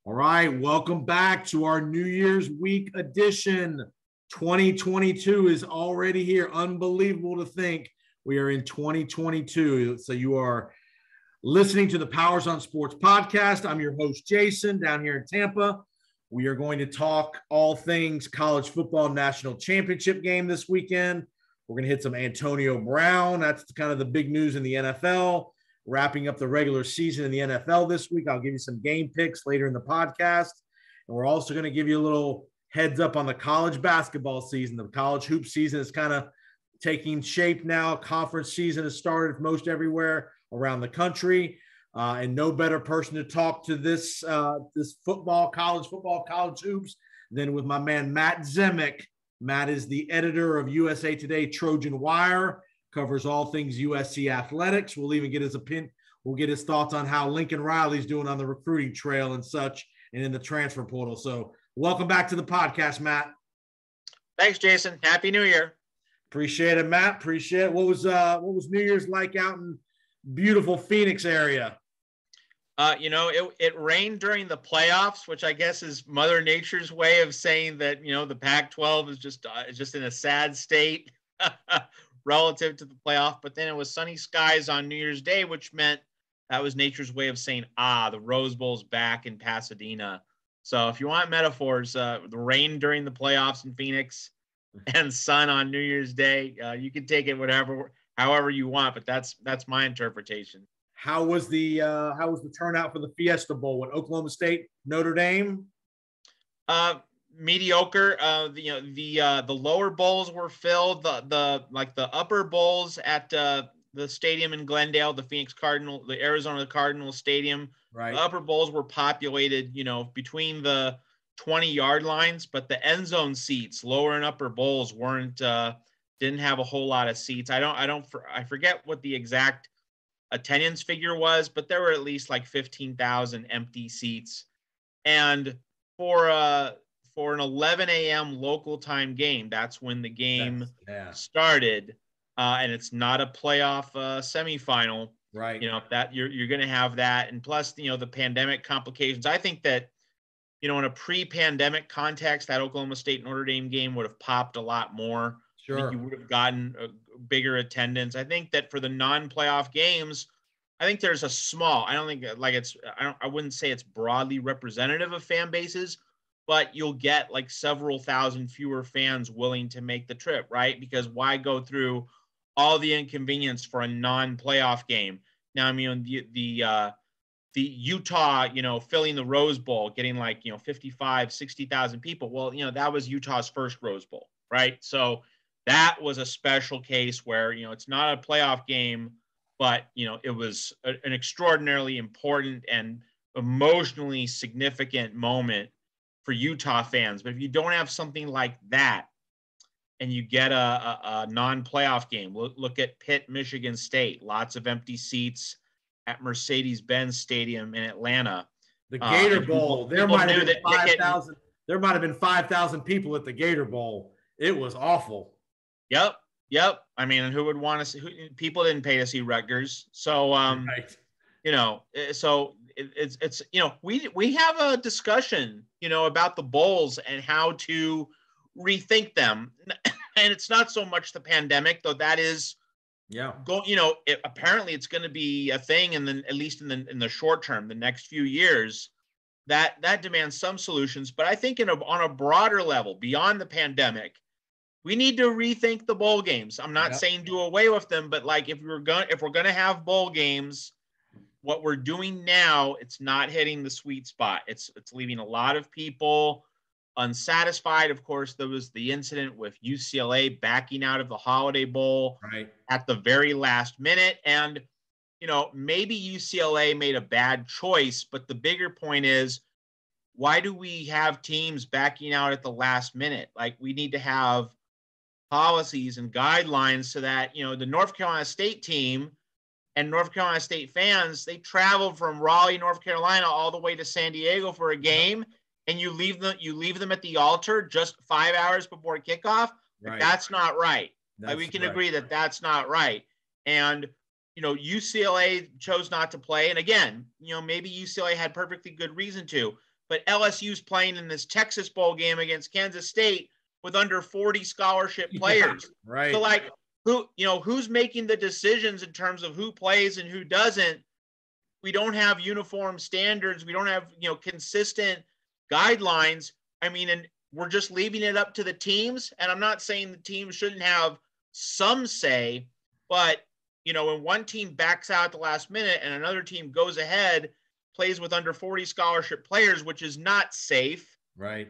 All right, welcome back to our New Year's week edition. 2022 is already here. Unbelievable to think we are in 2022. So you are listening to the Powers on Sports podcast. I'm your host, Jason, down here in Tampa. We are going to talk all things college football national championship game this weekend. We're going to hit some Antonio Brown. That's kind of the big news in the NFL. Wrapping up the regular season in the NFL this week. I'll give you some game picks later in the podcast. And we're also going to give you a little heads up on the college basketball season. The college hoop season is kind of taking shape now. Conference season has started most everywhere around the country. And no better person to talk to this college football, college hoops than with my man, Matt Zemek. Matt is the editor of USA Today Trojan Wire. Covers all things USC athletics. We'll even get his opinion. We'll get his thoughts on how Lincoln Riley's doing on the recruiting trail and such, and in the transfer portal. So, welcome back to the podcast, Matt. Thanks, Jason. Happy New Year. Appreciate it, Matt. Appreciate it. What was New Year's like out in beautiful Phoenix area? It rained during the playoffs, which I guess is Mother Nature's way of saying that the Pac-12 is just in a sad state. Relative to the playoff, but then it was sunny skies on New Year's Day, which meant that was nature's way of saying, the Rose Bowl's back in Pasadena. So if you want metaphors, the rain during the playoffs in Phoenix and sun on New Year's Day, you can take it however you want, but that's my interpretation. How was the turnout for the Fiesta Bowl with Oklahoma State, Notre Dame? Mediocre. The lower bowls were filled. The upper bowls at the stadium in Glendale, the Arizona Cardinals Stadium. Right. The upper bowls were populated, between the 20-yard lines, but the end zone seats, lower and upper bowls didn't have a whole lot of seats. I forget what the exact attendance figure was, but there were at least like 15,000 empty seats. And for an 11 a.m. local time game, that's when the game started, and it's not a playoff semifinal. Right. That you're going to have that, and plus, the pandemic complications. I think that, in a pre-pandemic context, that Oklahoma State Notre Dame game would have popped a lot more. Sure. I think you would have gotten a bigger attendance. I think that for the non-playoff games, I think there's a small. I wouldn't say it's broadly representative of fan bases, but you'll get like several thousand fewer fans willing to make the trip, right? Because why go through all the inconvenience for a non-playoff game? Now, I mean, the Utah, filling the Rose Bowl, getting like, 55, 60,000 people. Well, that was Utah's first Rose Bowl, right? So that was a special case where, it's not a playoff game, but, it was an extraordinarily important and emotionally significant moment for Utah fans. But if you don't have something like that and you get a non-playoff game, look at Pitt, Michigan State, lots of empty seats at Mercedes-Benz Stadium in Atlanta. The Gator Bowl, there might have been 5,000. There might have been 5,000 people at the Gator Bowl. It was awful. Yep. I mean, who would want to see? People didn't pay to see Rutgers, so right. So it's we have a discussion about the bowls and how to rethink them, and it's not so much the pandemic, though that is apparently it's going to be a thing, and then at least in the short term, the next few years, that demands some solutions. But I think on a broader level, beyond the pandemic, we need to rethink the bowl games. I'm not saying do away with them, but like if we're gonna have bowl games, what we're doing now, it's not hitting the sweet spot. It's leaving a lot of people unsatisfied. Of course, there was the incident with UCLA backing out of the Holiday Bowl at the very last minute. And, maybe UCLA made a bad choice, but the bigger point is, why do we have teams backing out at the last minute? Like, we need to have policies and guidelines so that, the North Carolina State team and North Carolina State fans, they travel from Raleigh, North Carolina, all the way to San Diego for a game, and you leave them at the altar just 5 hours before kickoff. Right. That's not right. We can agree that that's not right. And UCLA chose not to play, and again, maybe UCLA had perfectly good reason to, but LSU's playing in this Texas Bowl game against Kansas State with under 40 scholarship players. Yeah, right. So like who's making the decisions in terms of who plays and who doesn't? We don't have uniform standards. We don't have, consistent guidelines. I mean, and we're just leaving it up to the teams. And I'm not saying the teams shouldn't have some say, but when one team backs out at the last minute and another team goes ahead, plays with under 40 scholarship players, which is not safe. Right.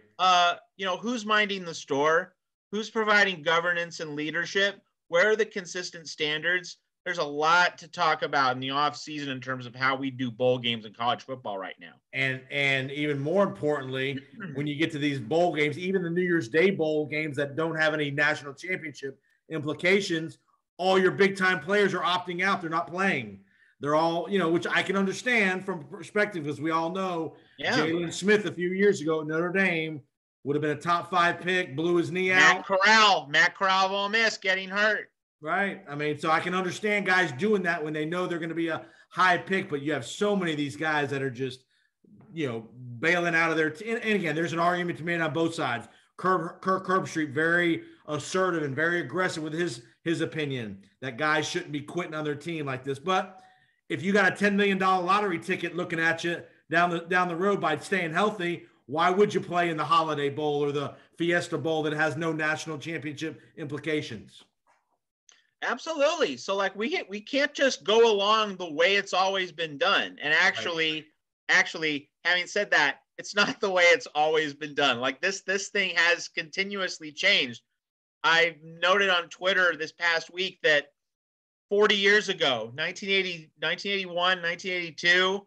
Who's minding the store? Who's providing governance and leadership? Where are the consistent standards? There's a lot to talk about in the off season in terms of how we do bowl games in college football right now. And even more importantly, when you get to these bowl games, even the New Year's Day bowl games that don't have any national championship implications, all your big time players are opting out. They're not playing. They're all, which I can understand from perspective, as we all know, Jalen Smith a few years ago at Notre Dame would have been a top 5 pick, blew his knee out. Matt Corral of Ole Miss getting hurt. Right. I mean, so I can understand guys doing that when they know they're going to be a high pick, but you have so many of these guys that are just, bailing out of their and again, there's an argument to be made on both sides. Kirk Herbstreit, very assertive and very aggressive with his opinion that guys shouldn't be quitting on their team like this. But if you got a $10 million lottery ticket looking at you down the road by staying healthy, why would you play in the Holiday Bowl or the Fiesta Bowl that has no national championship implications? Absolutely. So like we can't just go along the way it's always been done. And actually, having said that, it's not the way it's always been done. Like this thing has continuously changed. I noted on Twitter this past week that 40 years ago, 1980, 1981, 1982,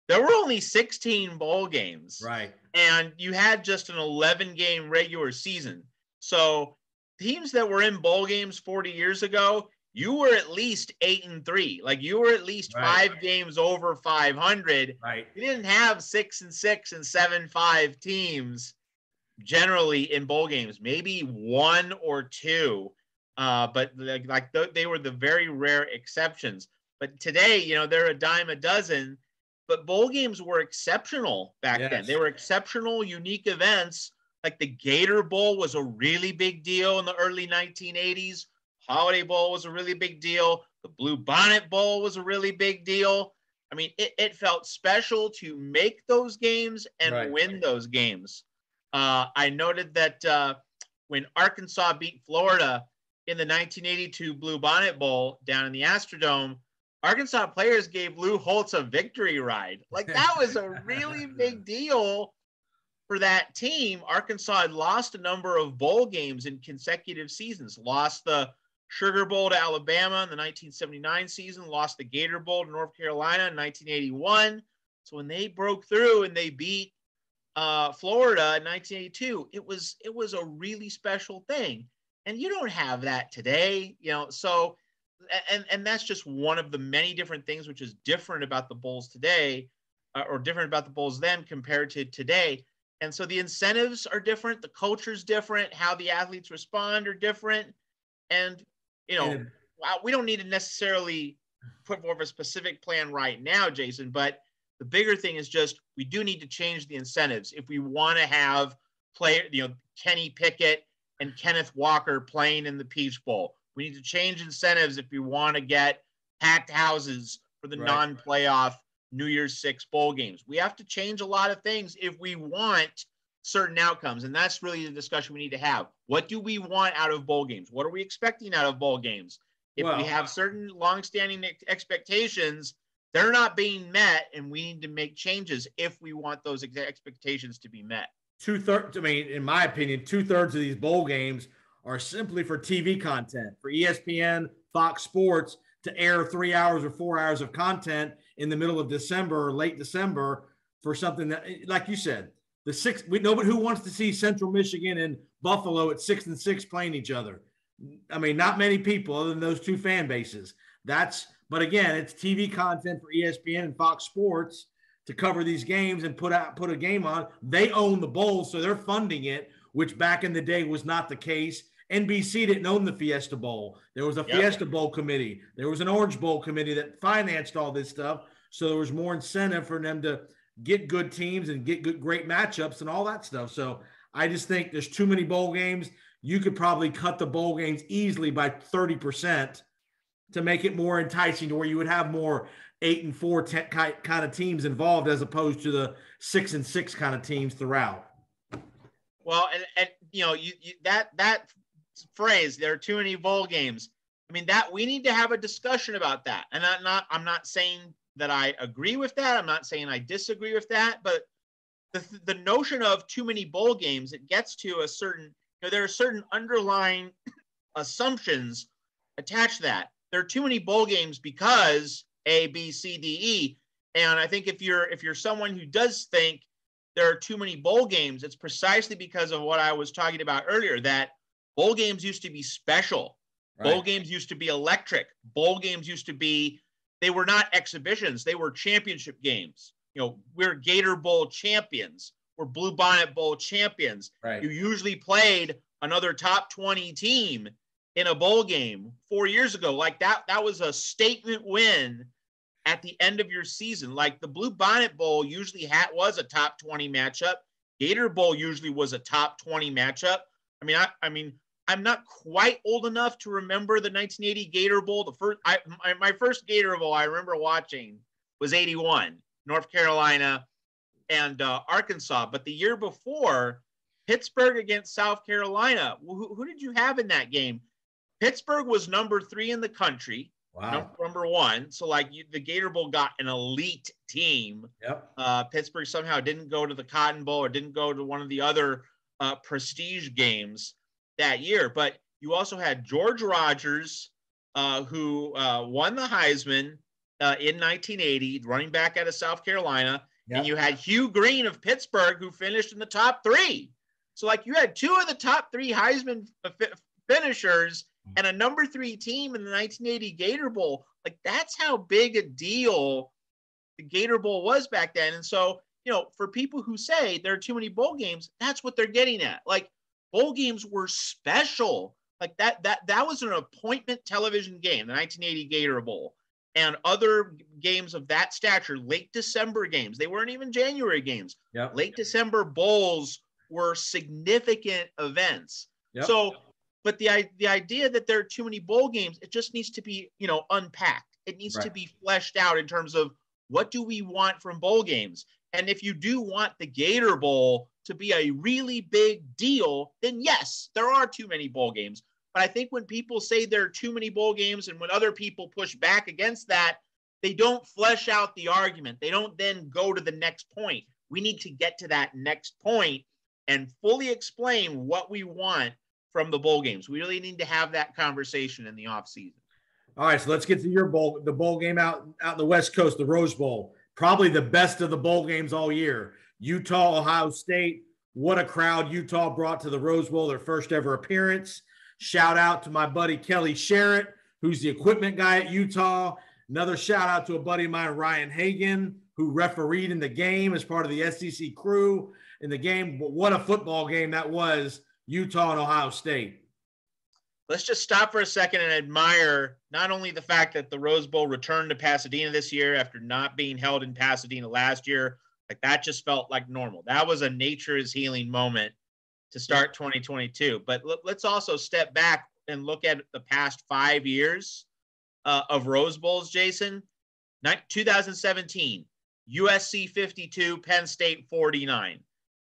there were only 16 bowl games. Right. And you had just an 11-game regular season. So teams that were in bowl games 40 years ago, you were at least 8-3. Like you were at least 5 games over 500. Right. You didn't have 6-6 and 7-5 teams generally in bowl games. Maybe 1 or 2, but they were the very rare exceptions. But today, they're a dime a dozen. But bowl games were exceptional back then. They were exceptional, unique events. Like the Gator Bowl was a really big deal in the early 1980s. Holiday Bowl was a really big deal. The Blue Bonnet Bowl was a really big deal. I mean, it felt special to make those games and win those games. I noted that when Arkansas beat Florida in the 1982 Blue Bonnet Bowl down in the Astrodome, Arkansas players gave Lou Holtz a victory ride. Like that was a really big deal for that team. Arkansas had lost a number of bowl games in consecutive seasons, lost the Sugar Bowl to Alabama in the 1979 season, lost the Gator Bowl to North Carolina in 1981. So when they broke through and they beat Florida in 1982, it was a really special thing. And you don't have that today, so and that's just one of the many different things which is different about the bowls today or different about the bowls then compared to today. And so the incentives are different. The culture's different. How the athletes respond are different. And, we don't need to necessarily put forth a specific plan right now, Jason, but the bigger thing is just we do need to change the incentives. If we want to have Kenny Pickett and Kenneth Walker playing in the Peach Bowl, we need to change incentives if we want to get packed houses for the non-playoff New Year's Six bowl games. We have to change a lot of things if we want certain outcomes. And that's really the discussion we need to have. What do we want out of bowl games? What are we expecting out of bowl games? If we have certain longstanding expectations, they're not being met, and we need to make changes if we want those expectations to be met. In my opinion, 2/3 of these bowl games are simply for TV content, for ESPN, Fox Sports to air 3 hours or 4 hours of content in the middle of December or late December for something that, like you said, nobody who wants to see Central Michigan and Buffalo at 6-6 playing each other. I mean, not many people other than those two fan bases. But again, it's TV content for ESPN and Fox Sports to cover these games and put a game on. They own the bowl, so they're funding it, which back in the day was not the case. NBC didn't own the Fiesta Bowl. There was a Fiesta Bowl committee. There was an Orange Bowl committee that financed all this stuff. So there was more incentive for them to get good teams and get great matchups and all that stuff. So I just think there's too many bowl games. You could probably cut the bowl games easily by 30% to make it more enticing, to where you would have more 8-4 kind of teams involved, as opposed to the 6-6 kind of teams throughout. Well, and you know, that phrase, there are too many bowl games. I mean, that we need to have a discussion about that. And I'm not saying that I agree with that. I'm not saying I disagree with that, but the notion of too many bowl games, it gets to a certain, you know, there are certain underlying assumptions attached to that. There are too many bowl games because A, B, C, D, E. And I think if you're someone who does think there are too many bowl games, it's precisely because of what I was talking about earlier, that bowl games used to be special. Right. Bowl games used to be electric. Bowl games used to be, they were not exhibitions. They were championship games. You know, we're Gator Bowl champions. We're Blue Bonnet Bowl champions. Right. You usually played another top 20 team in a bowl game 4 years ago. Like that was a statement win at the end of your season. Like the Blue Bonnet Bowl usually was a top 20 matchup. Gator Bowl usually was a top 20 matchup. I mean, I'm not quite old enough to remember the 1980 Gator Bowl. My first Gator Bowl I remember watching was 81, North Carolina and Arkansas. But the year before, Pittsburgh against South Carolina, who did you have in that game? Pittsburgh was number 3 in the country. Wow. Number 1. So like the Gator Bowl got an elite team. Yep. Pittsburgh somehow didn't go to the Cotton Bowl or didn't go to one of the other prestige games that year. But you also had George Rogers, who won the Heisman in 1980, running back out of South Carolina. Yep. And you had Hugh Green of Pittsburgh, who finished in the top 3. So like you had 2 of the top 3 Heisman finishers and a number 3 team in the 1980 Gator Bowl. Like that's how big a deal the Gator Bowl was back then. And so, you know, for people who say there are too many bowl games, that's what they're getting at. Like bowl games were special. Like that was an appointment television game, the 1980 Gator Bowl, and other games of that stature, late December games. They weren't even January games. Yep. Late December bowls were significant events. Yep. So, but the idea that there are too many bowl games, it just needs to be, you know, unpacked. It needs to be fleshed out in terms of what do we want from bowl games? And if you do want the Gator Bowl to be a really big deal, then yes, there are too many bowl games. But I think when people say there are too many bowl games and when other people push back against that, they don't flesh out the argument. They don't then go to the next point. We need to get to that next point and fully explain what we want from the bowl games. We really need to have that conversation in the offseason. All right, so let's get to your bowl, the bowl game out in the West Coast, the Rose Bowl. Probably the best of the bowl games all year. Utah, Ohio State. What a crowd Utah brought to the Rose Bowl, their first ever appearance. Shout out to my buddy Kelly Sherritt, who's the equipment guy at Utah. Another shout out to a buddy of mine, Ryan Hagan, who refereed in the game as part of the SEC crew in the game. But what a football game that was, Utah and Ohio State. Let's just stop for a second and admire not only the fact that the Rose Bowl returned to Pasadena this year after not being held in Pasadena last year. Like that just felt like normal. That was a nature is healing moment to start 2022. But let's also step back and look at the past 5 years of Rose Bowls, Jason. 2017, USC 52, Penn State 49.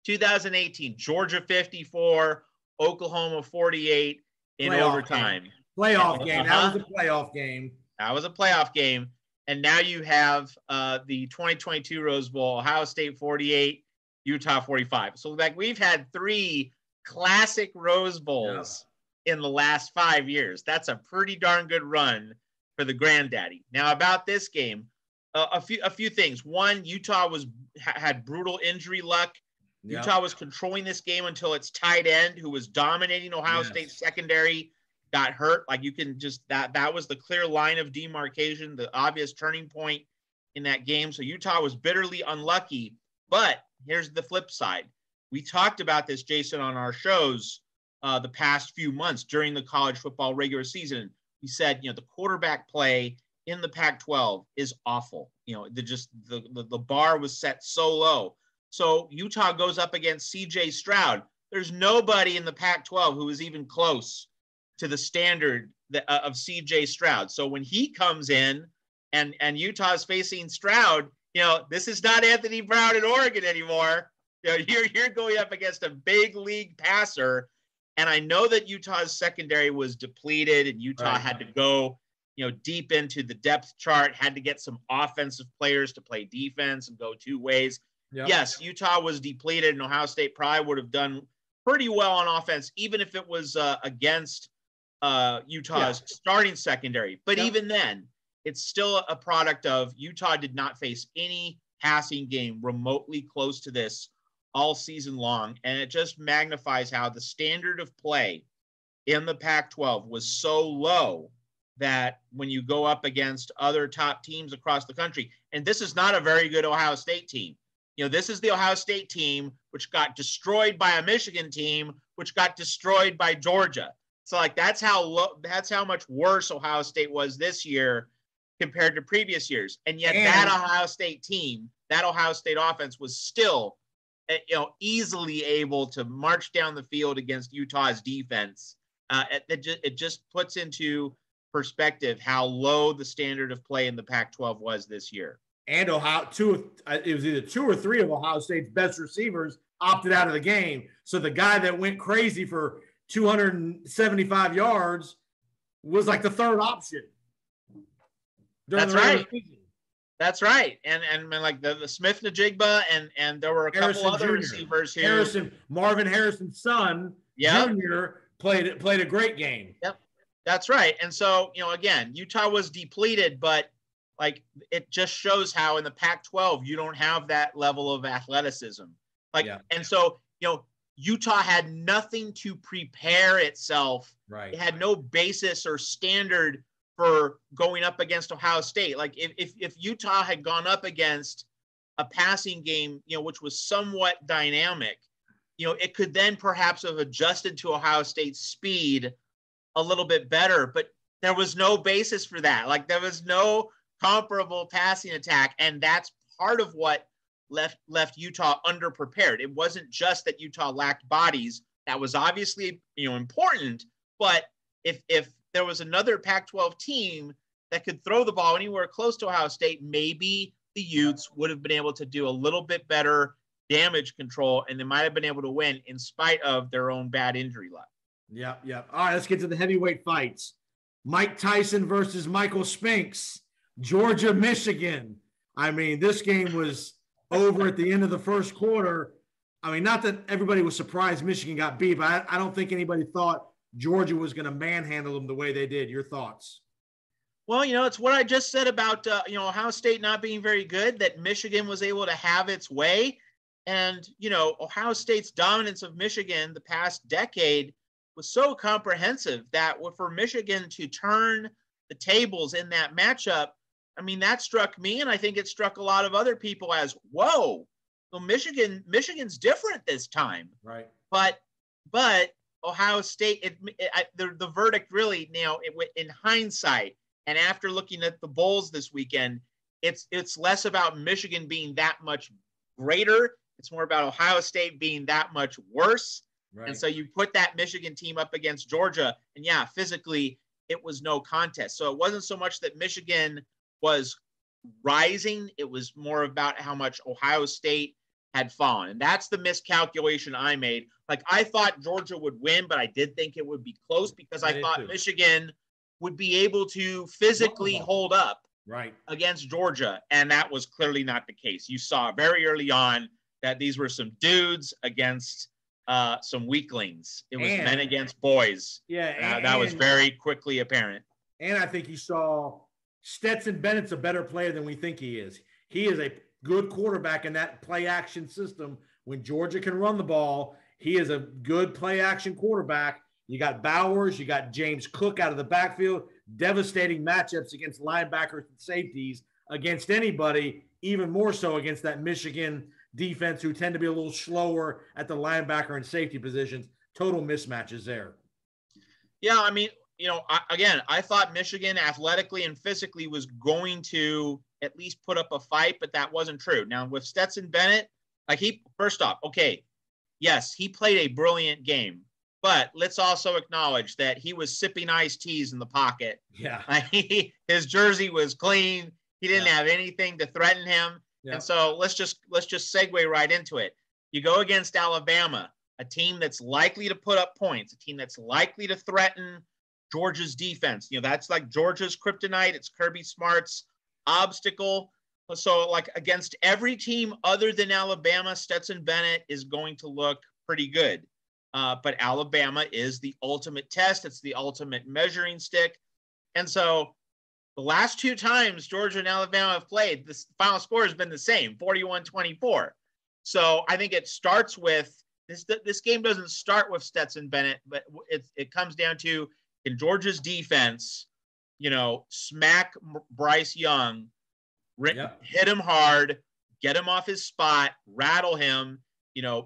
2018, Georgia 54, Oklahoma 48 in overtime. Playoff game. That was a playoff game. That was a playoff game. And now you have the 2022 Rose Bowl, Ohio State 48, Utah 45. So like we've had 3 classic Rose Bowls in the last 5 years. That's a pretty darn good run for the granddaddy. Now about this game, a few things. One, Utah had brutal injury luck. Yep. Utah was controlling this game until its tight end, who was dominating Ohio State's secondary, got hurt. Like you can just that was the clear line of demarcation, the obvious turning point in that game. So Utah was bitterly unlucky. But here's the flip side. We talked about this, Jason, on our shows the past few months during the college football regular season. We said, you know, the quarterback play in the Pac-12 is awful. You know, the bar was set so low. So Utah goes up against C.J. Stroud. There's nobody in the Pac-12 who is even close to the standard of C.J. Stroud. So when he comes in and Utah is facing Stroud, you know, this is not Anthony Brown in Oregon anymore. You know, you're going up against a big league passer. And I know that Utah's secondary was depleted and Utah had to go, you know, deep into the depth chart, had to get some offensive players to play defense and go two ways. Yep. Yes, Utah was depleted and Ohio State probably would have done pretty well on offense, even if it was against Utah's starting secondary. But even then, it's still a product of Utah did not face any passing game remotely close to this all season long. And it just magnifies how the standard of play in the Pac-12 was so low that when you go up against other top teams across the country, and this is not a very good Ohio State team. You know, this is the Ohio State team, which got destroyed by a Michigan team, which got destroyed by Georgia. So like, that's how much worse Ohio State was this year compared to previous years. And yet that Ohio State team, that Ohio State offense was still, you know, easily able to march down the field against Utah's defense. It just puts into perspective how low the standard of play in the Pac-12 was this year. And it was either 2 or 3 of Ohio State's best receivers opted out of the game. So the guy that went crazy for 275 yards was like the third option. That's right. That's right. And like the Smith Najigba and there were a couple other receivers who Marvin Harrison's son, Jr. played a great game. Yep. That's right. And so, you know, again, Utah was depleted, but like it just shows how in the Pac-12 you don't have that level of athleticism. Like, and so, you know, Utah had nothing to prepare itself. Right. It had no basis or standard for going up against Ohio State. Like if Utah had gone up against a passing game, you know, which was somewhat dynamic, you know, it could then perhaps have adjusted to Ohio State's speed a little bit better, but there was no basis for that. Like there was no comparable passing attack. And that's part of what left Utah underprepared. It wasn't just that Utah lacked bodies. That was obviously, you know, important, but if there was another Pac-12 team that could throw the ball anywhere close to Ohio State, maybe the Utes would have been able to do a little bit better damage control, and they might have been able to win in spite of their own bad injury luck. Yeah. All right, let's get to the heavyweight fights. Mike Tyson versus Michael Spinks, Georgia, Michigan. I mean, this game was over at the end of the first quarter. I mean, not that everybody was surprised Michigan got beat, but I don't think anybody thought Georgia was going to manhandle them the way they did. Your thoughts? Well, you know, it's what I just said about, you know, Ohio State not being very good, that Michigan was able to have its way. And, you know, Ohio State's dominance of Michigan the past decade was so comprehensive that for Michigan to turn the tables in that matchup, I mean, that struck me, and I think it struck a lot of other people as, whoa, well, Michigan's different this time. Right. But Ohio State, the verdict really, you know, in hindsight, and after looking at the bowls this weekend, it's less about Michigan being that much greater. It's more about Ohio State being that much worse. Right. And so you put that Michigan team up against Georgia, and yeah, physically it was no contest. So it wasn't so much that Michigan was rising. It was more about how much Ohio State had fallen. And that's the miscalculation I made. Like, I thought Georgia would win, but I did think it would be close because I thought Michigan would be able to physically hold up against Georgia. And that was clearly not the case. You saw very early on that these were some dudes against some weaklings. It was men against boys. Yeah. That was very quickly apparent. And I think you saw Stetson Bennett's a better player than we think he is. He is a good quarterback in that play action system. When Georgia can run the ball, he is a good play action quarterback. You got Bowers, you got James Cook out of the backfield, devastating matchups against linebackers and safeties against anybody, even more so against that Michigan defense who tend to be a little slower at the linebacker and safety positions. Total mismatches there. Yeah, I mean, I thought Michigan athletically and physically was going to at least put up a fight, but that wasn't true. Now with Stetson Bennett, first off, okay, yes, he played a brilliant game, but let's also acknowledge that he was sipping iced teas in the pocket. Yeah. His jersey was clean. He didn't have anything to threaten him. Yeah. And so let's just segue right into it. You go against Alabama, a team that's likely to put up points, a team that's likely to threaten Georgia's defense. That's like Georgia's kryptonite. It's Kirby Smart's obstacle. So like against every team other than Alabama, Stetson Bennett is going to look pretty good. But Alabama is the ultimate test. It's the ultimate measuring stick. And so the last two times Georgia and Alabama have played, the final score has been the same, 41-24. So I think it starts with this game doesn't start with Stetson Bennett, but it comes down to, can Georgia's defense, smack Bryce Young, hit him hard, get him off his spot, rattle him,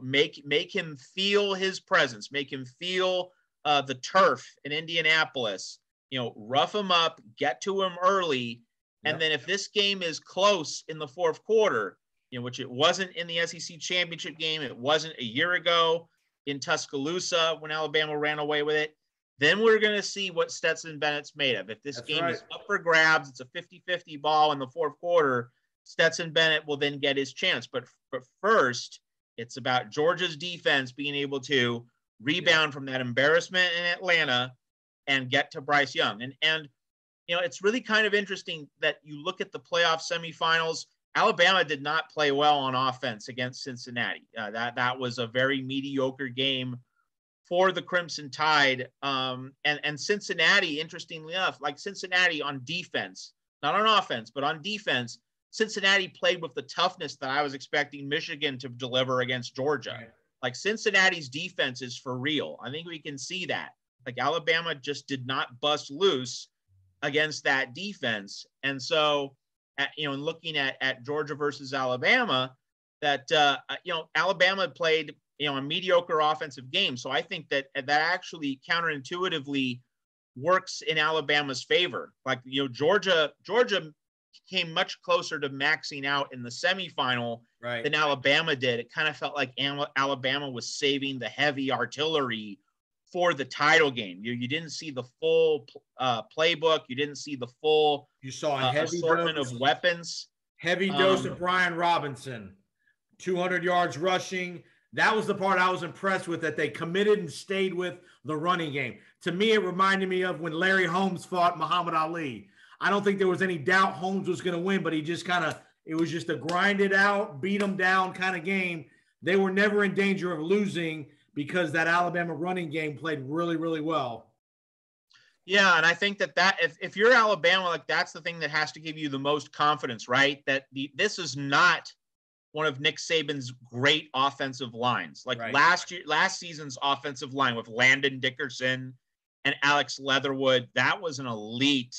make him feel his presence, make him feel the turf in Indianapolis, rough him up, get to him early. And then if this game is close in the fourth quarter, which it wasn't in the SEC championship game, it wasn't a year ago in Tuscaloosa when Alabama ran away with it, then we're going to see what Stetson Bennett's made of. If this game is up for grabs, it's a 50-50 ball in the fourth quarter, Stetson Bennett will then get his chance. But first, it's about Georgia's defense being able to rebound from that embarrassment in Atlanta and get to Bryce Young. And it's really kind of interesting that you look at the playoff semifinals. Alabama did not play well on offense against Cincinnati. That was a very mediocre game for the Crimson Tide. And Cincinnati, interestingly enough, like Cincinnati on defense, not on offense, but on defense, Cincinnati played with the toughness that I was expecting Michigan to deliver against Georgia. Right. Like Cincinnati's defense is for real. I think we can see that. Like Alabama just did not bust loose against that defense. And so, in looking at Georgia versus Alabama, that, Alabama played, a mediocre offensive game. So I think that actually counterintuitively works in Alabama's favor. Like, Georgia came much closer to maxing out in the semifinal than Alabama did. It kind of felt like Alabama was saving the heavy artillery for the title game. You didn't see the full playbook. You didn't see the full you saw a heavy assortment of weapons. Heavy dose of Brian Robinson, 200 yards rushing. That was the part I was impressed with, that they committed and stayed with the running game. To me, it reminded me of when Larry Holmes fought Muhammad Ali. I don't think there was any doubt Holmes was going to win, but he just it was just a grind it out, beat them down kind of game. They were never in danger of losing because that Alabama running game played really, really well. Yeah, and I think that if you're Alabama, like that's the thing that has to give you the most confidence, right? That this is not one of Nick Saban's great offensive lines. Like last season's offensive line with Landon Dickerson and Alex Leatherwood, that was an elite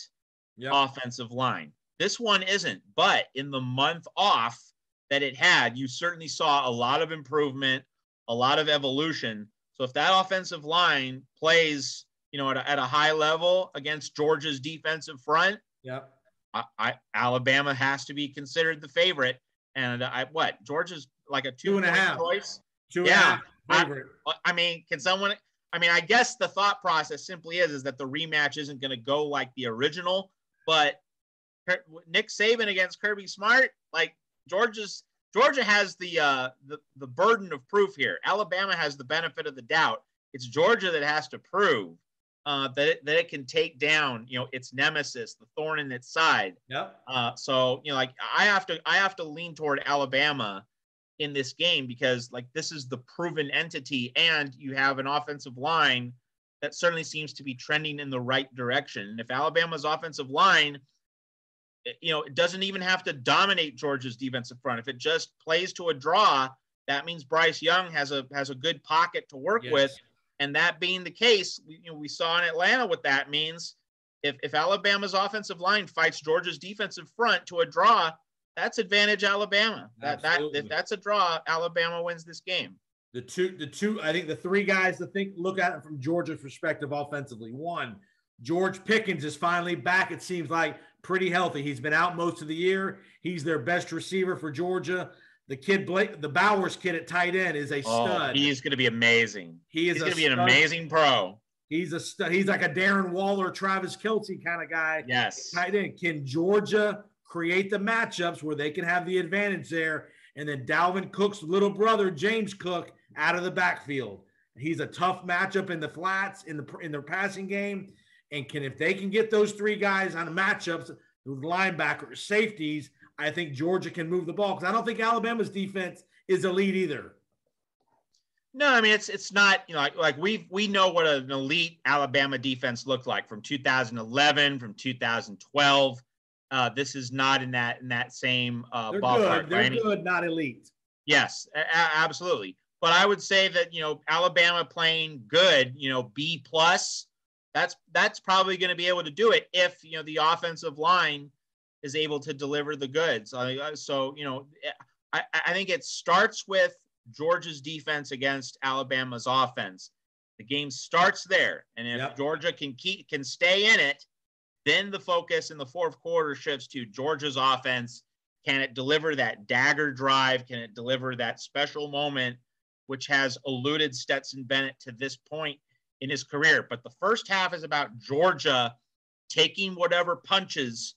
offensive line. This one isn't, but in the month off that it had, you certainly saw a lot of improvement, a lot of evolution. So if that offensive line plays, at a high level against Georgia's defensive front, Alabama has to be considered the favorite. And Georgia's like a 2.5 choice. 2.5 favorite. I guess the thought process simply is that the rematch isn't going to go like the original, but Nick Saban against Kirby Smart, like Georgia has the burden of proof here. Alabama has the benefit of the doubt. It's Georgia that has to prove that it can take down, its nemesis, the thorn in its side. So I have to lean toward Alabama in this game because this is the proven entity, and you have an offensive line that certainly seems to be trending in the right direction. And if Alabama's offensive line, it doesn't even have to dominate Georgia's defensive front. If it just plays to a draw, that means Bryce Young has a good pocket to work with. And that being the case, we saw in Atlanta what that means. If Alabama's offensive line fights Georgia's defensive front to a draw, that's advantage Alabama. If that's a draw, Alabama wins this game. I think the three guys to look at it from Georgia's perspective offensively. One, George Pickens is finally back. It seems like pretty healthy. He's been out most of the year. He's their best receiver for Georgia. The kid, the Bowers kid at tight end, is a stud. He's going to be amazing. He's going to be an amazing pro. He's a stud. He's like a Darren Waller, Travis Kelce kind of guy. Yes. Tight end. Can Georgia create the matchups where they can have the advantage there? And then Dalvin Cook's little brother, James Cook, out of the backfield. He's a tough matchup in the flats, in their passing game. And if they can get those three guys on matchups with linebackers, safeties, I think Georgia can move the ball, because I don't think Alabama's defense is elite either. No, I mean it's not, like we know what an elite Alabama defense looked like from 2011, from 2012. This is not in that same They're ballpark. Good. They're good, not elite. Yes, absolutely. But I would say that Alabama playing good, B plus. That's probably going to be able to do it if the offensive line is able to deliver the goods. So I think it starts with Georgia's defense against Alabama's offense. The game starts there, and if Georgia can stay in it, then the focus in the fourth quarter shifts to Georgia's offense. Can it deliver that dagger drive? Can it deliver that special moment, which has eluded Stetson Bennett to this point in his career? But the first half is about Georgia taking whatever punches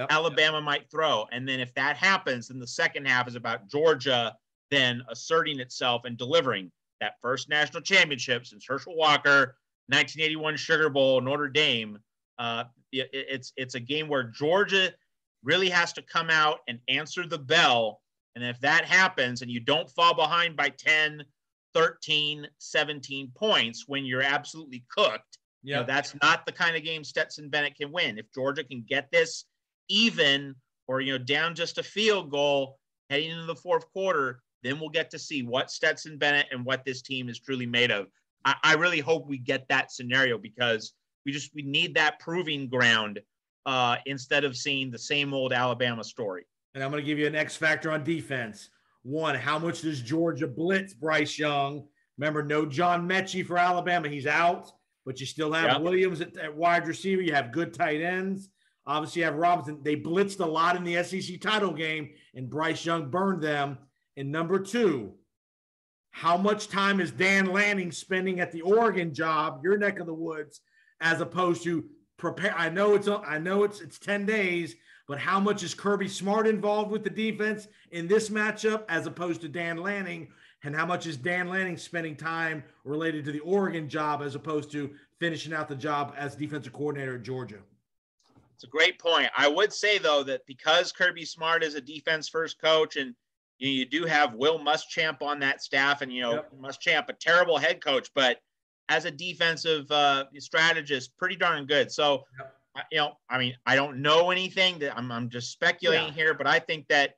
Alabama might throw. And then if that happens, then the second half is about Georgia then asserting itself and delivering that first national championship since Herschel Walker, 1981 Sugar Bowl, Notre Dame. It's a game where Georgia really has to come out and answer the bell. And if that happens and you don't fall behind by 10, 13, 17 points when you're absolutely cooked, that's not the kind of game Stetson Bennett can win. If Georgia can get this even or, down just a field goal heading into the fourth quarter, then we'll get to see what Stetson Bennett and what this team is truly made of. I really hope we get that scenario, because we need that proving ground instead of seeing the same old Alabama story. And I'm going to give you an X factor on defense. One, how much does Georgia blitz Bryce Young? Remember, no John Mechie for Alabama. He's out, but you still have Williams at wide receiver. You have good tight ends. Obviously, you have Robinson. They blitzed a lot in the SEC title game, and Bryce Young burned them. And number two, how much time is Dan Lanning spending at the Oregon job, your neck of the woods, as opposed to prepare? I know it's 10 days, but how much is Kirby Smart involved with the defense in this matchup as opposed to Dan Lanning? And how much is Dan Lanning spending time related to the Oregon job as opposed to finishing out the job as defensive coordinator at Georgia? It's a great point. I would say, though, that because Kirby Smart is a defense-first coach, and you do have Will Muschamp on that staff, and Muschamp, a terrible head coach, but as a defensive strategist, pretty darn good. So, I mean, I don't know anything. That I'm just speculating here, but I think that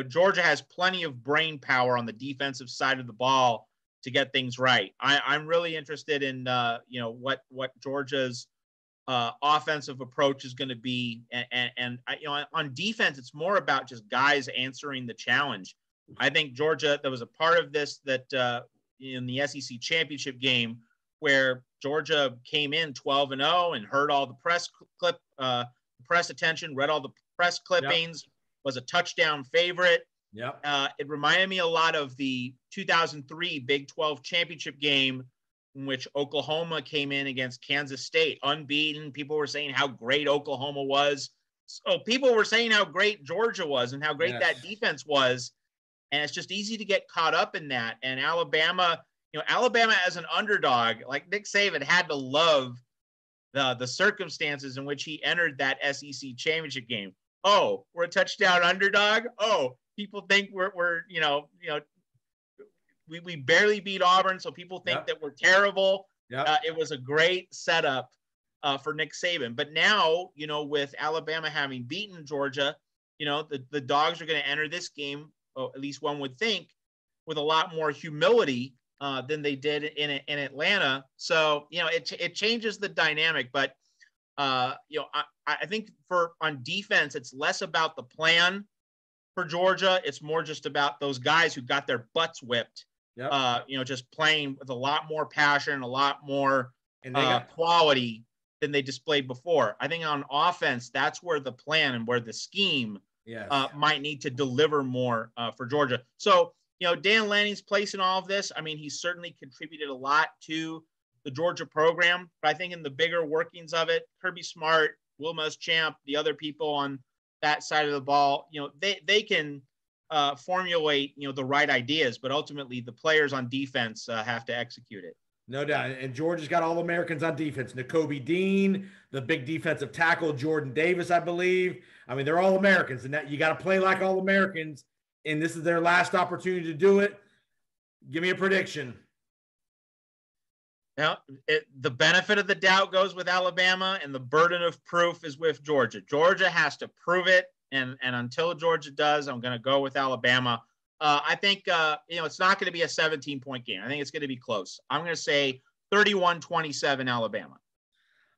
Georgia has plenty of brain power on the defensive side of the ball to get things right. I'm really interested in what Georgia's offensive approach is going to be, and on defense, it's more about just guys answering the challenge. I think Georgia, there was a part of this that in the SEC championship game where Georgia came in 12-0 and heard all the press attention, read all the press clippings, was a touchdown favorite. It reminded me a lot of the 2003 Big 12 championship game in which Oklahoma came in against Kansas State, unbeaten. People were saying how great Oklahoma was. So people were saying how great Georgia was and how great that defense was. And it's just easy to get caught up in that. And Alabama, Alabama as an underdog, like Nick Saban had to love the circumstances in which he entered that SEC championship game. Oh, we're a touchdown underdog. Oh, people think we barely beat Auburn, so people think that we're terrible. It was a great setup for Nick Saban. But now, with Alabama having beaten Georgia, the Dogs are going to enter this game, at least one would think, with a lot more humility than they did in Atlanta. So, it changes the dynamic. But, I think on defense, it's less about the plan for Georgia. It's more just about those guys who got their butts whipped. Just playing with a lot more passion, a lot more quality than they displayed before. I think on offense, that's where the plan and where the scheme might need to deliver more for Georgia. So, Dan Lanning's place in all of this, I mean, he certainly contributed a lot to the Georgia program, but I think in the bigger workings of it, Kirby Smart, Will Muschamp, the other people on that side of the ball, they can formulate, the right ideas, but ultimately the players on defense have to execute it. No doubt. And Georgia's got all Americans on defense. Nakobe Dean, the big defensive tackle, Jordan Davis, I believe. I mean, they're all Americans, and that you got to play like all Americans. And this is their last opportunity to do it. Give me a prediction. Now, the benefit of the doubt goes with Alabama, and the burden of proof is with Georgia. Georgia has to prove it, and until Georgia does, I'm going to go with Alabama. I think, it's not going to be a 17-point game. I think it's going to be close. I'm going to say 31-27 Alabama.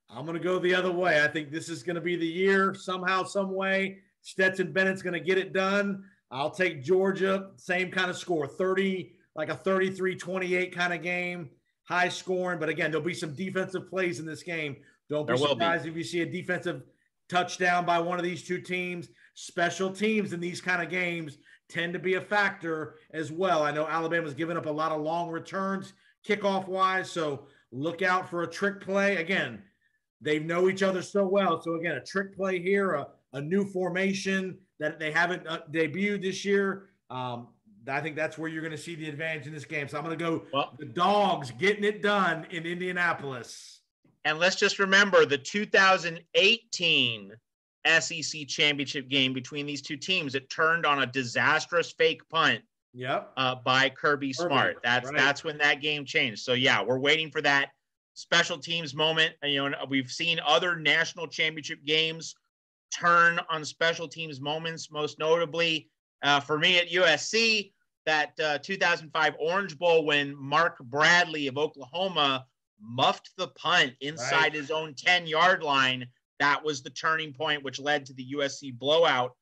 I'm going to go the other way. I think this is going to be the year somehow, some way. Stetson Bennett's going to get it done. I'll take Georgia, same kind of score, 30, like a 33-28 kind of game, high scoring. But again, there'll be some defensive plays in this game. Don't be surprised if you see a defensive touchdown by one of these two teams. Special teams in these kind of games tend to be a factor as well. I know Alabama's given up a lot of long returns kickoff-wise, so look out for a trick play. Again, they know each other so well. So, again, a trick play here, a new formation that they haven't debuted this year. I think that's where you're going to see the advantage in this game. So I'm going to go the Dogs getting it done in Indianapolis. And let's just remember the 2018 SEC championship game between these two teams. It turned on a disastrous fake punt by Kirby Smart. That's when that game changed. So, yeah, we're waiting for that special teams moment. We've seen other national championship games turn on special teams moments, most notably for me at USC, that 2005 Orange Bowl when Mark Bradley of Oklahoma muffed the punt inside his own 10-yard line. That was the turning point, which led to the USC blowout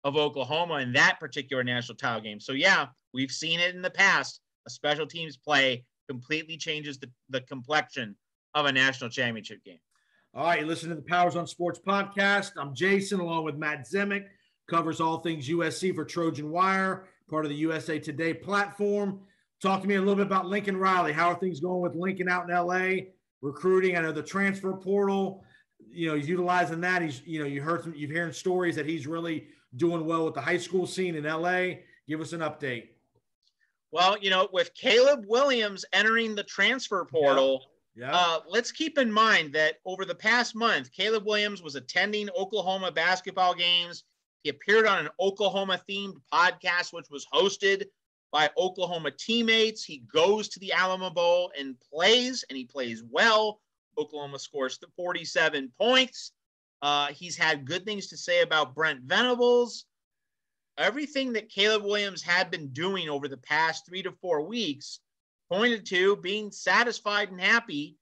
of Oklahoma in that particular national title game. So, yeah, we've seen it in the past. A special teams play completely changes the complexion of a national championship game. All right, you listen to the Powers on Sports podcast. I'm Jason, along with Matt Zemek, covers all things USC for Trojan Wire, part of the USA Today platform. Talk to me a little bit about Lincoln Riley. How are things going with Lincoln out in LA? Recruiting, I know the transfer portal, he's utilizing that. You've heard stories that he's really doing well with the high school scene in LA. Give us an update. Well, with Caleb Williams entering the transfer portal, let's keep in mind that over the past month, Caleb Williams was attending Oklahoma basketball games. He appeared on an Oklahoma-themed podcast, which was hosted by Oklahoma teammates. He goes to the Alamo Bowl and he plays well. Oklahoma scores 47 points. He's had good things to say about Brent Venables. Everything that Caleb Williams had been doing over the past 3 to 4 weeks pointed to being satisfied and happy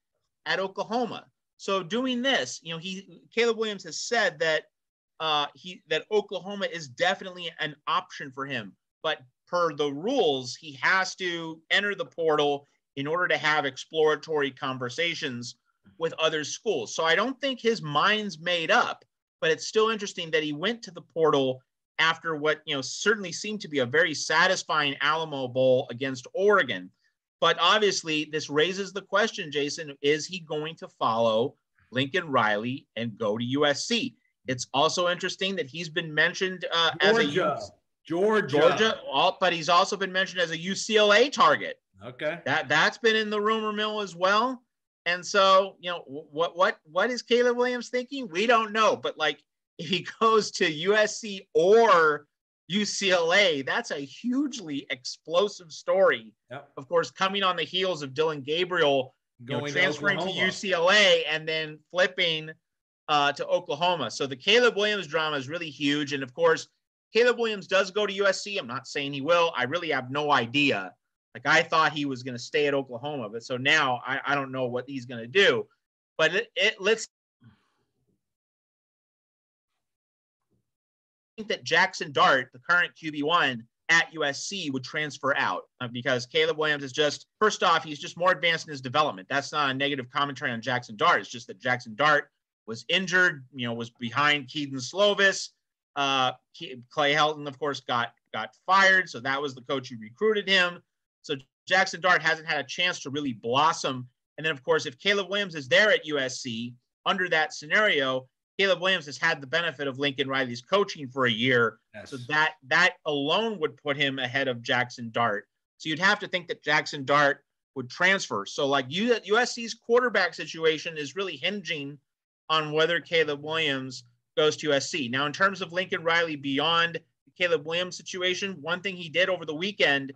at Oklahoma. So doing this, Caleb Williams has said that that Oklahoma is definitely an option for him, but per the rules, he has to enter the portal in order to have exploratory conversations with other schools. So I don't think his mind's made up, but it's still interesting that he went to the portal after what, certainly seemed to be a very satisfying Alamo Bowl against Oregon. But obviously this raises the question, Jason, is he going to follow Lincoln Riley and go to USC? It's also interesting that he's been mentioned as a Georgia, but he's also been mentioned as a UCLA target. Okay. That's been in the rumor mill as well. And so, what is Caleb Williams thinking? We don't know. But if he goes to USC or UCLA, that's a hugely explosive story. Yep. Of course, coming on the heels of Dylan Gabriel transferring to UCLA and then flipping to Oklahoma. So the Caleb Williams drama is really huge. And of course, Caleb Williams does go to USC. I'm not saying he will. I really have no idea. I thought he was going to stay at Oklahoma, but so now I don't know what he's going to do. But let's think that Jackson Dart, the current QB1 at USC would transfer out because Caleb Williams is just, first off, he's just more advanced in his development. That's not a negative commentary on Jackson Dart. It's just that Jackson Dart was injured, was behind Keaton Slovis. Clay Helton, of course, got fired. So that was the coach who recruited him. So Jackson Dart hasn't had a chance to really blossom. And then, of course, if Caleb Williams is there at USC under that scenario, Caleb Williams has had the benefit of Lincoln Riley's coaching for a year. Yes. So that alone would put him ahead of Jackson Dart. So you'd have to think that Jackson Dart would transfer. So like USC's quarterback situation is really hinging on whether Caleb Williams goes to USC. Now, in terms of Lincoln Riley beyond the Caleb Williams situation, one thing he did over the weekend,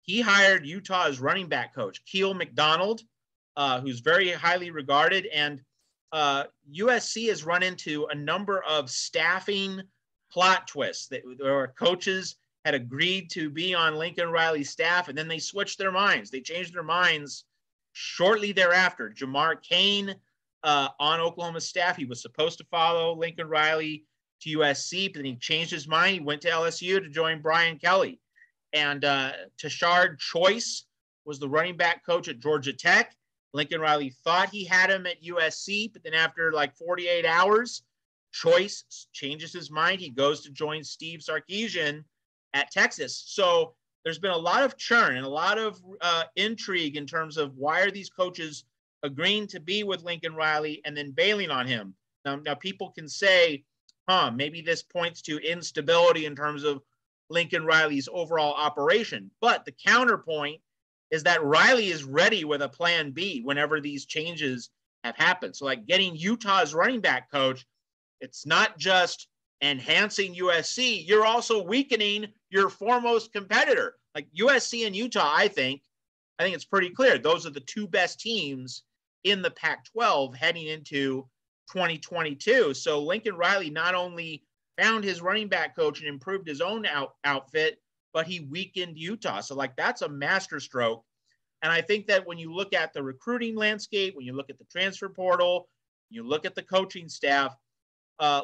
he hired Utah's running back coach, Keel McDonald, who's very highly regarded. And USC has run into a number of staffing plot twists where coaches had agreed to be on Lincoln Riley's staff, and then they switched their minds. They changed their minds shortly thereafter. Jamar Cain on Oklahoma's staff, he was supposed to follow Lincoln Riley to USC, but then he changed his mind. He went to LSU to join Brian Kelly. And Tashard Choice was the running back coach at Georgia Tech. Lincoln Riley thought he had him at USC, but then after like 48 hours, Choice changes his mind. He goes to join Steve Sarkisian at Texas. So there's been a lot of churn and a lot of intrigue in terms of why are these coaches agreeing to be with Lincoln Riley and then bailing on him. Now people can say, maybe this points to instability in terms of Lincoln Riley's overall operation. But the counterpoint is that Riley is ready with a plan B whenever these changes have happened. So like getting Utah's running back coach, it's not just enhancing USC, you're also weakening your foremost competitor. Like USC and Utah, I think it's pretty clear. Those are the two best teams in the Pac-12 heading into 2022. So Lincoln Riley not only found his running back coach and improved his own outfit, but he weakened Utah. So like that's a masterstroke. And I think that when you look at the recruiting landscape, when you look at the transfer portal, you look at the coaching staff,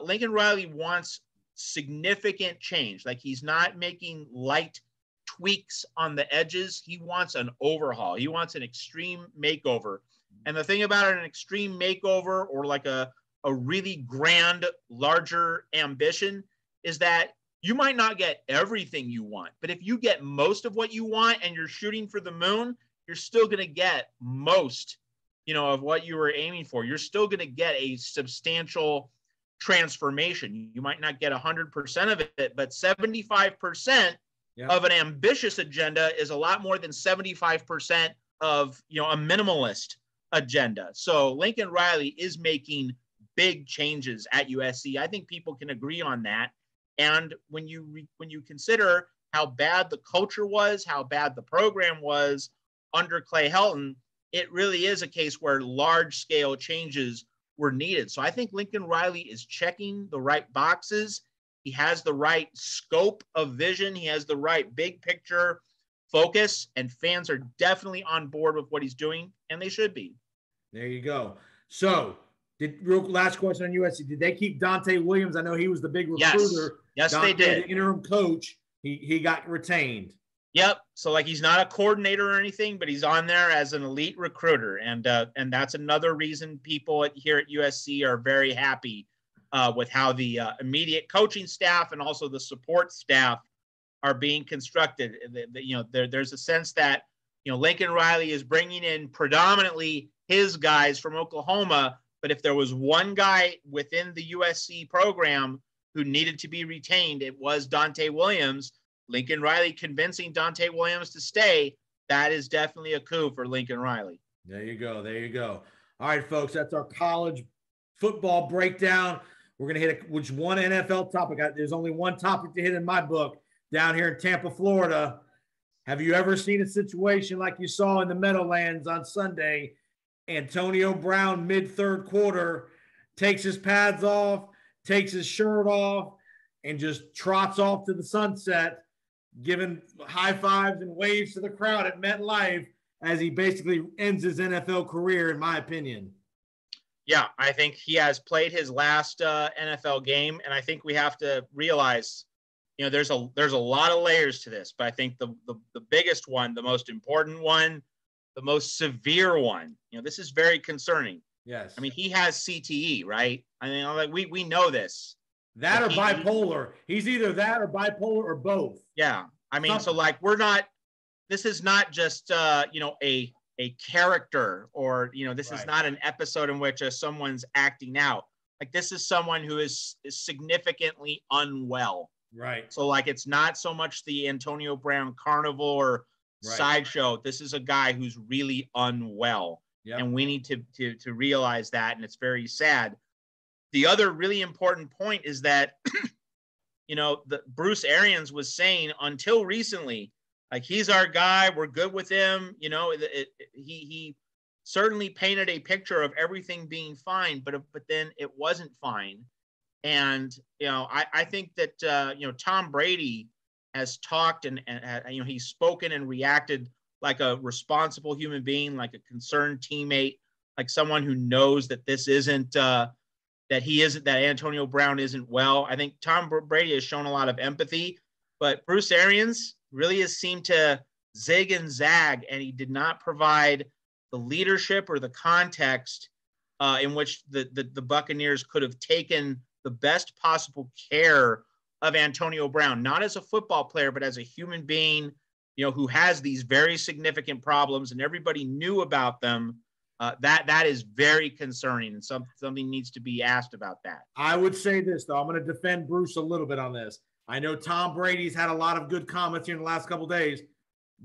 Lincoln Riley wants significant change. Like he's not making light tweaks on the edges. He wants an overhaul. He wants an extreme makeover. And the thing about an extreme makeover or like a really grand, larger ambition is that you might not get everything you want, but if you get most of what you want and you're shooting for the moon, you're still going to get most, of what you were aiming for. You're still going to get a substantial transformation. You might not get 100% of it, but 75% of an ambitious agenda is a lot more than 75% of, a minimalist agenda. So Lincoln Riley is making big changes at USC. I think people can agree on that. And when you consider how bad the culture was, how bad the program was under Clay Helton, it really is a case where large-scale changes were needed. So I think Lincoln Riley is checking the right boxes. He has the right scope of vision. He has the right big picture focus, and fans are definitely on board with what he's doing, and they should be. There you go. So last question on USC. Did they keep Dante Williams? I know he was the big recruiter. Yes, Dante, they did. The interim coach, he got retained. Yep. So like he's not a coordinator or anything, but he's on there as an elite recruiter. And that's another reason people here at USC are very happy with how the immediate coaching staff and also the support staff are being constructed. There's a sense that, Lincoln Riley is bringing in predominantly his guys from Oklahoma. But if there was one guy within the USC program who needed to be retained, it was Dante Williams. Lincoln Riley convincing Dante Williams to stay, that is definitely a coup for Lincoln Riley. There you go. There you go. All right, folks, that's our college football breakdown. We're going to hit which one NFL topic. There's only one topic to hit in my book down here in Tampa, Florida. Have you ever seen a situation like you saw in the Meadowlands on Sunday? Antonio Brown, mid-third quarter, takes his pads off, takes his shirt off, and just trots off to the sunset, giving high fives and waves to the crowd at MetLife as he basically ends his NFL career, in my opinion. Yeah, I think he has played his last NFL game, and I think we have to realize there's a lot of layers to this, but I think the biggest one, the most important one, the most severe one, this is very concerning. Yes. I mean, he has CTE, right? I mean, like we know this. That or bipolar. He's either that or bipolar or both. Yeah. I mean, so like this is not just, a character or, this is not an episode in which someone's acting out. Like this is someone who is significantly unwell. Right. So like, it's not so much the Antonio Brown carnival or sideshow. This is a guy who's really unwell. Yep. And we need to realize that. And it's very sad. The other really important point is that, the Bruce Arians was saying until recently, like, he's our guy. We're good with him. He certainly painted a picture of everything being fine, but then it wasn't fine. And, I think that, Tom Brady has talked and he's spoken and reacted like a responsible human being, like a concerned teammate, like someone who knows that this isn't, that Antonio Brown isn't well. I think Tom Brady has shown a lot of empathy, but Bruce Arians really has seemed to zig and zag, and he did not provide the leadership or the context in which the Buccaneers could have taken the best possible care of Antonio Brown, not as a football player, but as a human being, who has these very significant problems, and everybody knew about them. That is very concerning, and something needs to be asked about that. I would say this, though. I'm going to defend Bruce a little bit on this. I know Tom Brady's had a lot of good comments here in the last couple of days,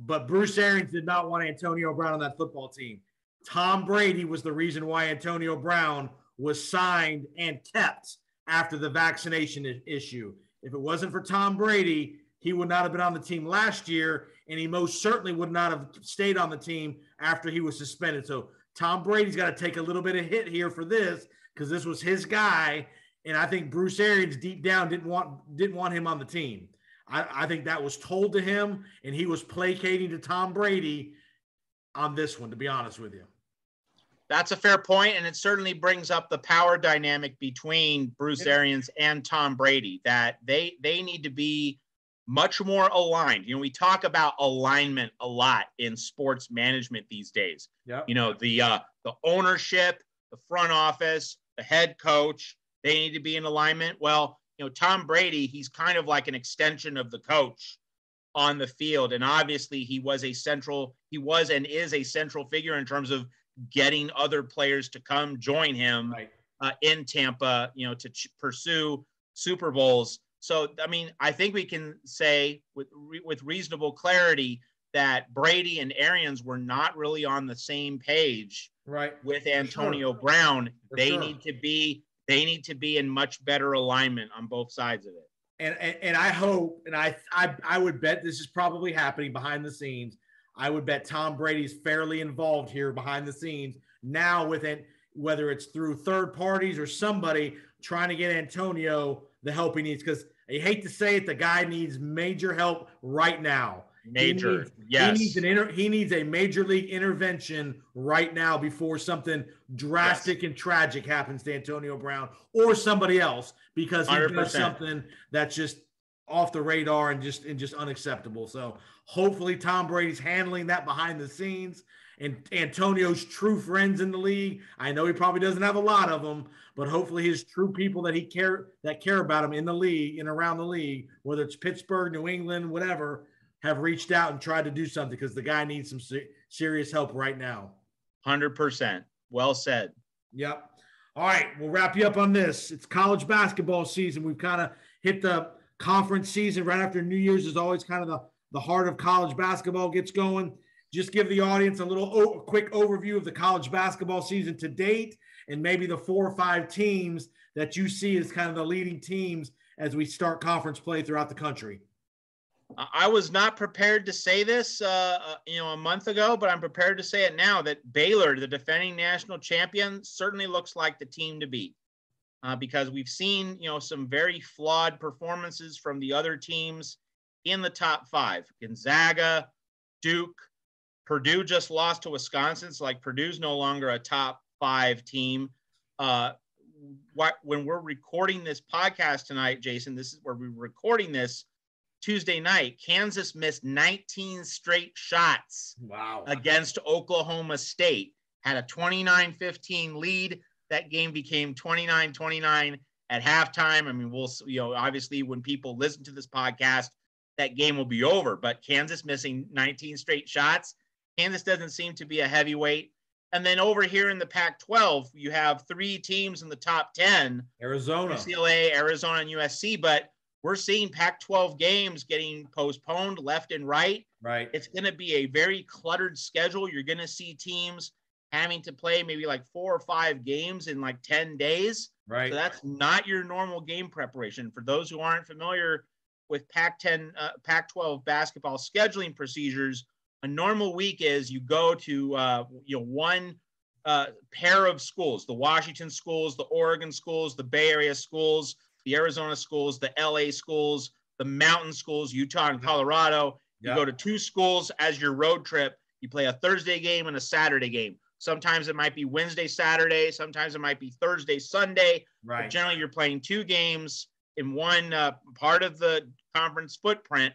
but Bruce Arians did not want Antonio Brown on that football team. Tom Brady was the reason why Antonio Brown was signed and kept after the vaccination issue. If it wasn't for Tom Brady, he would not have been on the team last year, and he most certainly would not have stayed on the team after he was suspended. So Tom Brady's got to take a little bit of hit here for this, because this was his guy, and I think Bruce Arians deep down didn't want him on the team. I think that was told to him, and he was placating to Tom Brady on this one, to be honest with you. That's a fair point, and it certainly brings up the power dynamic between Bruce Arians and Tom Brady, that they need to be much more aligned. We talk about alignment a lot in sports management these days. Yep. The ownership, the front office, the head coach, they need to be in alignment. Well, Tom Brady, he's kind of like an extension of the coach on the field. And obviously he was and is a central figure in terms of getting other players to come join him in Tampa, to pursue Super Bowls. So, I mean, I think we can say with reasonable clarity that Brady and Arians were not really on the same page with Antonio Brown. They need to be in much better alignment on both sides of it. And I hope, and I would bet this is probably happening behind the scenes. I would bet Tom Brady's fairly involved here behind the scenes now with it, whether it's through third parties or somebody trying to get Antonio the help he needs. Because I hate to say it, the guy needs major help right now. Yes. He needs a major league intervention right now before something drastic and tragic happens to Antonio Brown or somebody else, because he 100%. Does something that's just off the radar and just unacceptable. So hopefully Tom Brady's handling that behind the scenes, and Antonio's true friends in the league. I know he probably doesn't have a lot of them, but hopefully his true people that care about him in the league and around the league, whether it's Pittsburgh, New England, whatever, have reached out and tried to do something, because the guy needs some serious help right now. 100%. Well said. Yep. All right, we'll wrap you up on this. It's college basketball season. We've kind of hit the conference season right after New Year's. Is always kind of the heart of college basketball gets going. Just give the audience a quick overview of the college basketball season to date, and maybe the 4 or 5 teams that you see as kind of the leading teams as we start conference play throughout the country. I was not prepared to say this, a month ago, but I'm prepared to say it now, that Baylor, the defending national champion, certainly looks like the team to beat, because we've seen, some very flawed performances from the other teams in the top 5. Gonzaga, Duke, Purdue just lost to Wisconsin. So like Purdue's no longer a top 5 team. When we're recording this podcast tonight, Jason, this is where we're recording this. Tuesday night, Kansas missed 19 straight shots. Wow. Against Oklahoma State. Had a 29-15 lead. That game became 29-29 at halftime. I mean, obviously when people listen to this podcast, that game will be over, but Kansas missing 19 straight shots. Kansas doesn't seem to be a heavyweight. And then over here in the Pac-12, you have 3 teams in the top 10. Arizona. UCLA, Arizona, and USC, but we're seeing Pac-12 games getting postponed left and right. Right. It's going to be a very cluttered schedule. You're going to see teams having to play maybe like 4 or 5 games in like 10 days. Right. So that's not your normal game preparation. For those who aren't familiar with Pac-12 basketball scheduling procedures, a normal week is you go to one pair of schools: the Washington schools, the Oregon schools, the Bay Area schools, the Arizona schools, the LA schools, the mountain schools, Utah and Colorado. You go to 2 schools as your road trip. You play a Thursday game and a Saturday game. Sometimes it might be Wednesday, Saturday. Sometimes it might be Thursday, Sunday. Right. But generally, you're playing 2 games in one part of the conference footprint.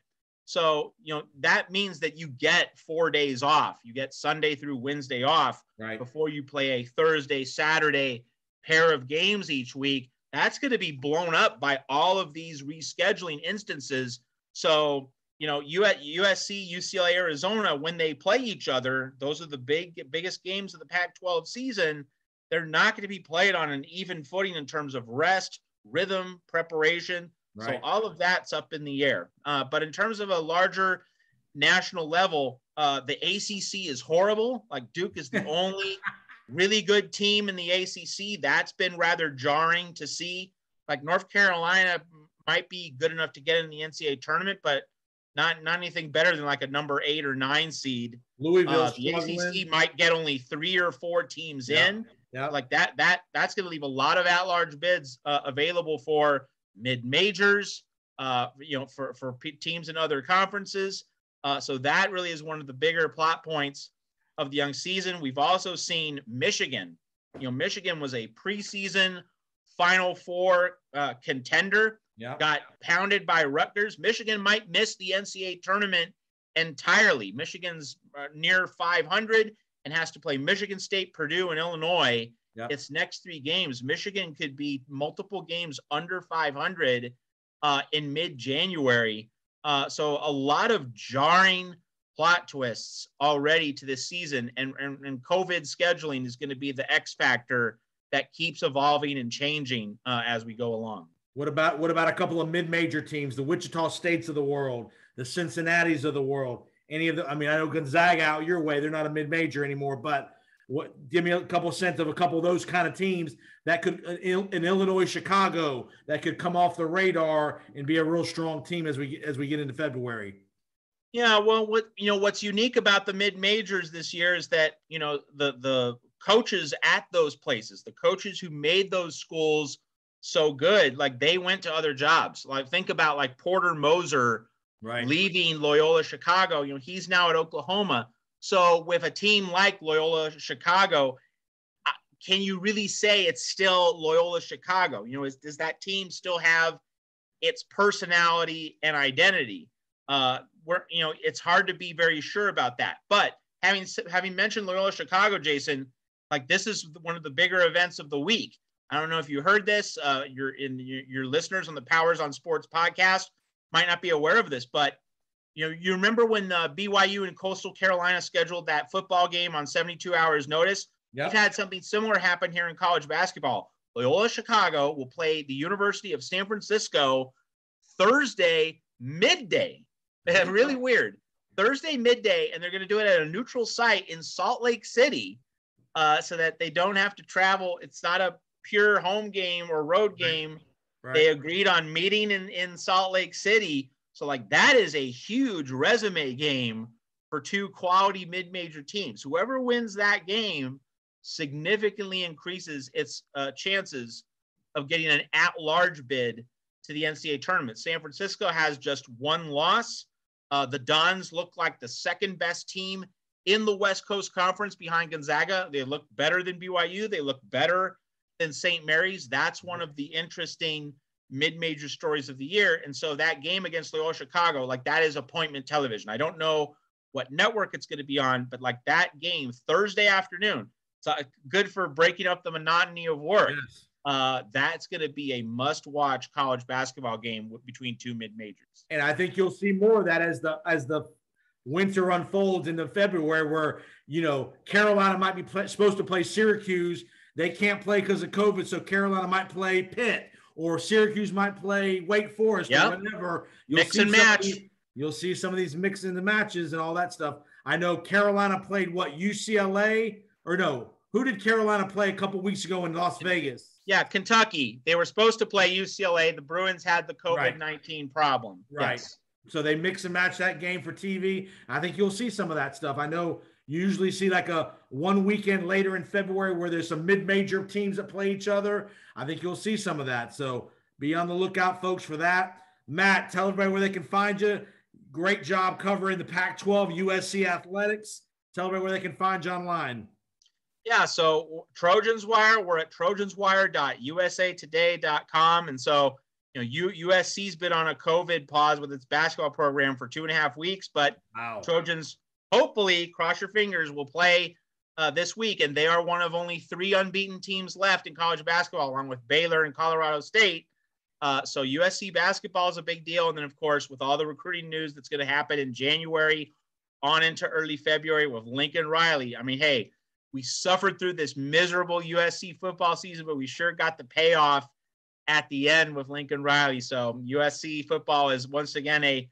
So, that means that you get 4 days off. You get Sunday through Wednesday off before you play a Thursday, Saturday pair of games each week. That's going to be blown up by all of these rescheduling instances. So, you at USC, UCLA, Arizona, when they play each other, those are the biggest games of the Pac-12 season. They're not going to be played on an even footing in terms of rest, rhythm, preparation. Right. So all of that's up in the air. But in terms of a larger national level, the ACC is horrible. Like Duke is the only really good team in the ACC. That's been rather jarring to see. Like North Carolina might be good enough to get in the NCAA tournament, but not anything better than like a number 8 or 9 seed. Louisville, the ACC might get only 3 or 4 teams in. Yeah. Like that's going to leave a lot of at-large bids available for mid-majors, for teams in other conferences. So that really is one of the bigger plot points of the young season. We've also seen Michigan. Michigan was a preseason Final Four contender. Got pounded by Rutgers. Michigan might miss the NCAA tournament entirely. Michigan's near 500 and has to play Michigan State, Purdue, and Illinois. Its next 3 games. Michigan could be multiple games under 500 in mid-January. So a lot of jarring plot twists already to this season, and COVID scheduling is going to be the X factor that keeps evolving and changing as we go along. What about a couple of mid-major teams, the Wichita States of the world, the Cincinnatis of the world? I know Gonzaga out your way. They're not a mid-major anymore, but give me a couple cents of a couple of those kind of teams that could, in Illinois, Chicago, that could come off the radar and be a real strong team as we get into February. Yeah, well, what's unique about the mid-majors this year is that, the coaches at those places, the coaches who made those schools so good, like they went to other jobs. Like think about like Porter Moser leaving Loyola Chicago. He's now at Oklahoma. So with a team like Loyola Chicago, can you really say it's still Loyola Chicago? Does that team still have its personality and identity? It's hard to be very sure about that. But having mentioned Loyola Chicago, Jason, like this is one of the bigger events of the week. I don't know if you heard this. Your listeners on the Powers on Sports podcast might not be aware of this, but you remember when BYU and Coastal Carolina scheduled that football game on 72 hours notice? We've had something similar happen here in college basketball. Loyola Chicago will play the University of San Francisco Thursday midday. Really weird. Thursday midday, and they're going to do it at a neutral site in Salt Lake City so that they don't have to travel. It's not a pure home game or road game. Right. They agreed on meeting in Salt Lake City. So like that is a huge resume game for 2 quality mid-major teams. Whoever wins that game significantly increases its chances of getting an at-large bid to the NCAA tournament. San Francisco has just 1 loss. The Dons look like the second best team in the West Coast Conference behind Gonzaga. They look better than BYU. They look better than St. Mary's. That's one of the interesting mid-major stories of the year. And so that game against Loyola Chicago, like that is appointment television. I don't know what network it's going to be on, but like that game Thursday afternoon, it's good for breaking up the monotony of work. Yes. That's going to be a must-watch college basketball game between two mid-majors. And I think you'll see more of that as the winter unfolds into February, where, you know, Carolina might be supposed to play Syracuse. They can't play because of COVID, so Carolina might play Pitt, or Syracuse might play Wake Forest, or whatever. Mix and match. You'll see some of these mixing the matches and all that stuff. I know Carolina played UCLA, or no, who did Carolina play a couple weeks ago in Las Vegas? Yeah, Kentucky. They were supposed to play UCLA. The Bruins had the COVID-19 problem. Right. Yes. So they mix and match that game for TV. I think you'll see some of that stuff. I know you usually see like a one weekend later in February where there's some mid-major teams that play each other. I think you'll see some of that. So be on the lookout, folks, for that. Matt, tell everybody where they can find you. Great job covering the Pac-12 USC athletics. Tell everybody where they can find you online. Yeah, so Trojans Wire, we're at trojanswire.usatoday.com. And so, you know, USC's been on a COVID pause with its basketball program for 2.5 weeks, but Trojans, hopefully, cross your fingers, will play this week. And they are one of only 3 unbeaten teams left in college basketball, along with Baylor and Colorado State. So USC basketball is a big deal. And then, of course, with all the recruiting news that's going to happen in January on into early February with Lincoln Riley. I mean, hey, we suffered through this miserable USC football season, but we sure got the payoff at the end with Lincoln Riley. So USC football is once again a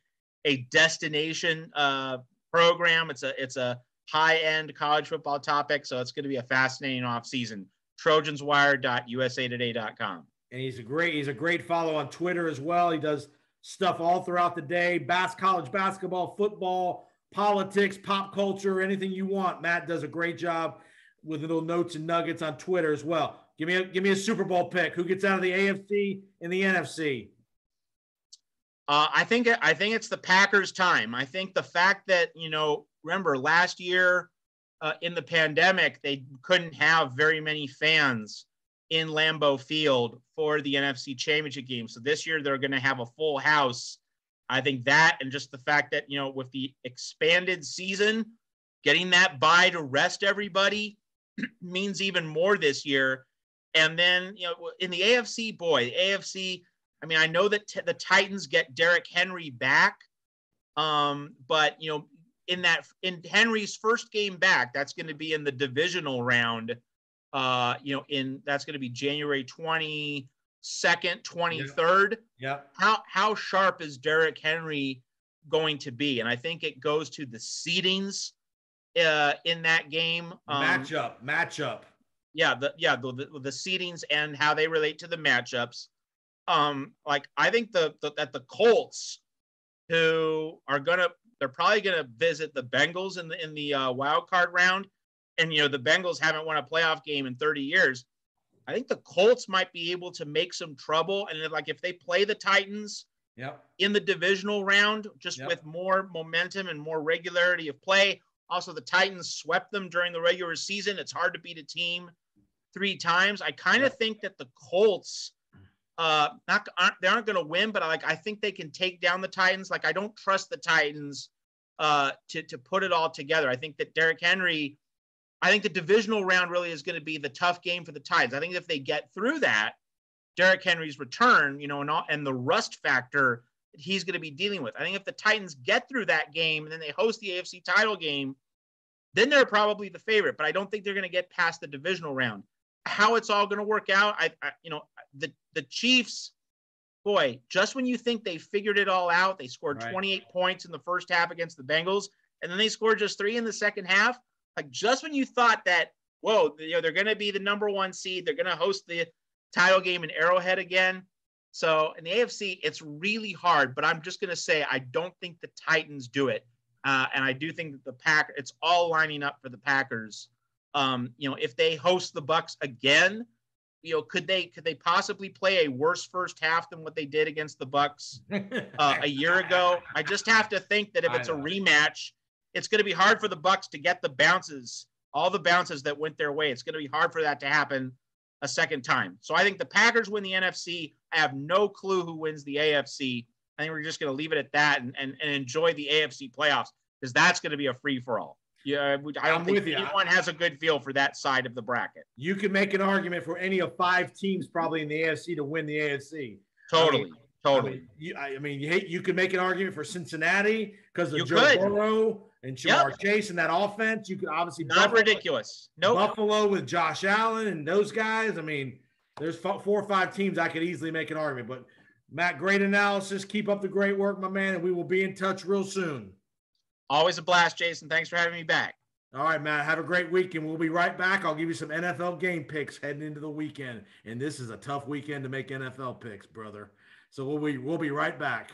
destination program. It's a high-end college football topic, so it's going to be a fascinating offseason. trojanswire.usatoday.com. And he's a great follow on Twitter as well. He does stuff all throughout the day, college basketball, football, politics, pop culture, anything you want. Matt does a great job with little notes and nuggets on Twitter as well. Give me a Super Bowl pick. Who gets out of the AFC and the NFC? I think it's the Packers' time. I think the fact that, you know, remember last year in the pandemic, they couldn't have very many fans in Lambeau Field for the NFC Championship game. So this year they're going to have a full house. I think that, and just the fact that, you know, with the expanded season, getting that bye to rest everybody means even more this year. And then, you know, in the AFC, I mean, I know that the Titans get Derrick Henry back, but, you know, in Henry's first game back, that's going to be in the divisional round. You know, that's going to be January 22nd, 23rd. Yeah. How sharp is Derrick Henry going to be? And I think it goes to the seedings in that game. Matchup. Yeah, the seedings and how they relate to the matchups. Like I think that the Colts, who they're probably gonna visit the Bengals in the wild card round, and you know the Bengals haven't won a playoff game in 30 years. I think the Colts might be able to make some trouble, and like if they play the Titans in the divisional round, just with more momentum and more regularity of play. Also, the Titans swept them during the regular season. It's hard to beat a team 3 times. I kind of think that the Colts, they aren't going to win, but I think they can take down the Titans. Like I don't trust the Titans to put it all together. I think that Derrick Henry. I think the divisional round really is going to be the tough game for the Titans. I think if they get through that, Derrick Henry's return, you know, and the rust factor that he's going to be dealing with. I think if the Titans get through that game and then they host the AFC title game, then they're probably the favorite. But I don't think they're going to get past the divisional round. How it's all going to work out, the Chiefs, boy, just when you think they figured it all out, they scored 28 points in the first half against the Bengals, and then they scored just 3 in the second half. Like just when you thought that, whoa, you know, they're going to be the number 1 seed, they're going to host the title game in Arrowhead again. So in the AFC, it's really hard, but I'm just going to say I don't think the Titans do it, and I do think that it's all lining up for the Packers. You know, if they host the Bucs again, you know, could they possibly play a worse first half than what they did against the Bucs a year ago? I just have to think that if it's a rematch, it's going to be hard for the Bucs to get all the bounces that went their way. It's going to be hard for that to happen a second time. So I think the Packers win the NFC. I have no clue who wins the AFC. I think we're just going to leave it at that and enjoy the AFC playoffs, because that's going to be a free-for-all. Yeah, I don't think anyone has a good feel for that side of the bracket. You can make an argument for any of 5 teams probably in the AFC to win the AFC. Totally. You could make an argument for Cincinnati because of Joe Burrow and Jamar Chase and that offense. You could obviously ridiculous. Nope. Buffalo with Josh Allen and those guys. I mean, there's 4 or 5 teams I could easily make an argument. But Matt, great analysis. Keep up the great work, my man, and we will be in touch real soon. Always a blast, Jason. Thanks for having me back. All right, Matt. Have a great weekend. We'll be right back. I'll give you some NFL game picks heading into the weekend. And this is a tough weekend to make NFL picks, brother. So we'll be right back.